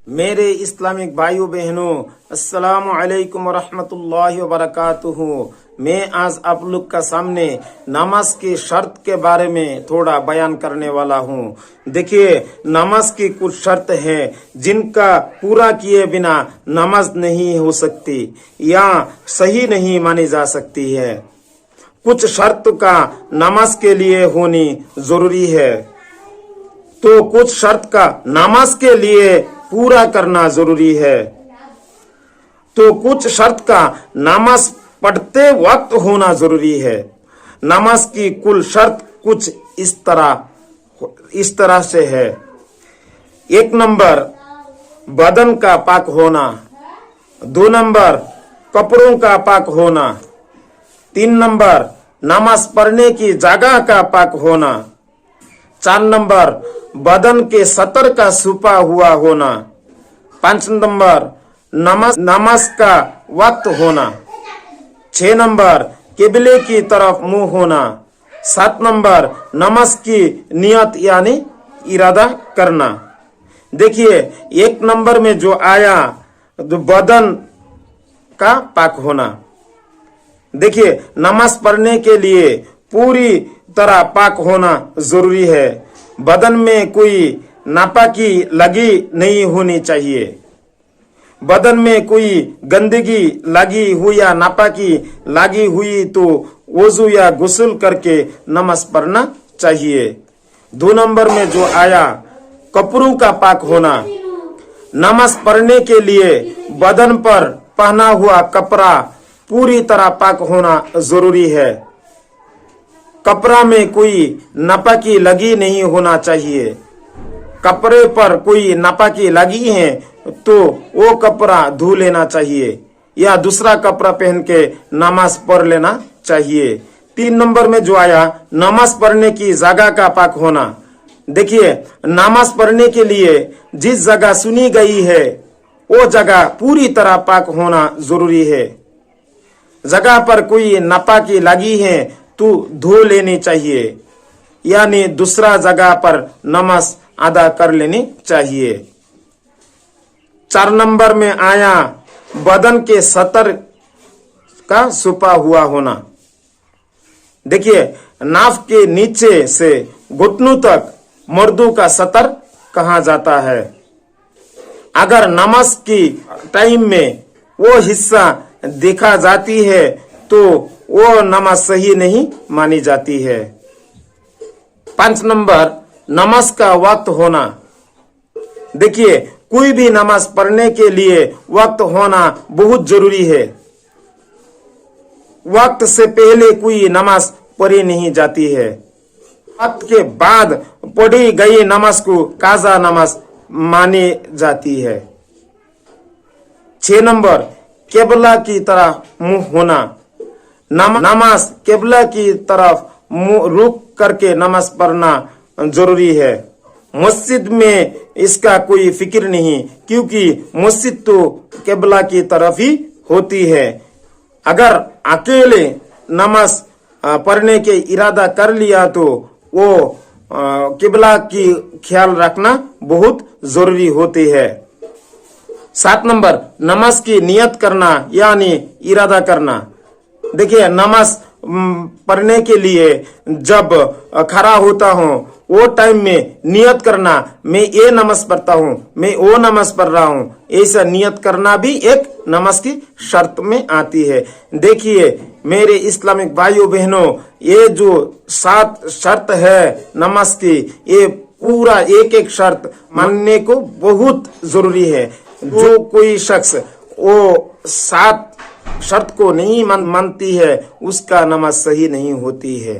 मेरे इस्लामिक भाइयों बहनों, अस्सलामु अलैकुम वरहमतुल्लाहि वबरकातुहू। मैं आज आप लोग का सामने नमाज की शर्त के बारे में थोड़ा बयान करने वाला हूँ। देखिए, नमाज की कुछ शर्त है जिनका पूरा किए बिना नमाज नहीं हो सकती या सही नहीं मानी जा सकती है। कुछ शर्त का नमाज के लिए होनी जरूरी है, तो कुछ शर्त का नमाज के लिए पूरा करना जरूरी है। तो कुछ शर्त का नमाज पढ़ते वक्त होना जरूरी है। नमाज की कुल शर्त कुछ इस तरह से है। 1 नंबर बदन का पाक होना, 2 नंबर कपड़ों का पाक होना, 3 नंबर नमाज पढ़ने की जगह का पाक होना, 4 नंबर बदन के सतर का छुपा हुआ होना, 5 नंबर नमाज का वक्त होना, 6 नंबर किबले की तरफ मुंह होना, 7 नंबर नमाज की नियत यानी इरादा करना। देखिए, 1 नंबर में जो आया तो बदन का पाक होना। देखिए, नमाज पढ़ने के लिए पूरी तरह पाक होना जरूरी है। बदन में कोई नापाकी लगी नहीं होनी चाहिए। बदन में कोई गंदगी लगी हुई या नापाकी लगी हुई तो वजू या गुस्ल करके नमाज पढ़ना चाहिए। 2 नंबर में जो आया कपड़ों का पाक होना। नमाज पढ़ने के लिए बदन पर पहना हुआ कपड़ा पूरी तरह पाक होना जरूरी है। कपड़ा में कोई नापाकी लगी नहीं होना चाहिए। कपड़े पर कोई नापाकी लगी है तो वो कपड़ा धो लेना चाहिए या दूसरा कपड़ा पहन के नमाज पढ़ लेना चाहिए। 3 नंबर में जो आया नमाज पढ़ने की जगह का पाक होना। देखिए, नमाज पढ़ने के लिए जिस जगह सुनी गई है वो जगह पूरी तरह पाक होना जरूरी है। जगह पर कोई नापाकी लगी है तो धो लेनी चाहिए, यानी दूसरा जगह पर नमाज अदा कर लेनी चाहिए। 4 नंबर में आया बदन के सतर का छुपा हुआ होना। देखिए, नाफ के नीचे से घुटनों तक मर्दों का सतर कहा जाता है। अगर नमाज की टाइम में वो हिस्सा देखा जाती है तो वो नमाज सही नहीं मानी जाती है। 5 नंबर नमाज का वक्त होना। देखिए, कोई भी नमाज पढ़ने के लिए वक्त होना बहुत जरूरी है। वक्त से पहले कोई नमाज पढ़ी नहीं जाती है। वक्त के बाद पढ़ी गई नमाज को काजा नमाज मानी जाती है। 6 नंबर किबला की तरफ मुंह होना। नमाज किबला की तरफ मुंह रुक करके नमाज पढ़ना जरूरी है। मस्जिद में इसका कोई फिक्र नहीं, क्योंकि मस्जिद तो किबला की तरफ ही होती है। अगर अकेले नमाज पढ़ने के इरादा कर लिया तो वो किबला की ख्याल रखना बहुत जरूरी होती है। 7 नंबर नमाज की नियत करना यानी इरादा करना। देखिए, नमाज पढ़ने के लिए जब खड़ा होता हूँ वो टाइम में नियत करना, मैं ये नमाज पढ़ता हूँ, मैं वो नमाज पढ़ रहा हूँ, ऐसा नियत करना भी एक नमाज की शर्त में आती है। देखिए मेरे इस्लामिक भाइयों बहनों, ये जो 7 शर्त है नमाज की, ये पूरा एक एक शर्त मानने को बहुत जरूरी है। जो कोई शख्स वो 7 शर्त को नहीं मानती है उसका नमाज सही नहीं होती है।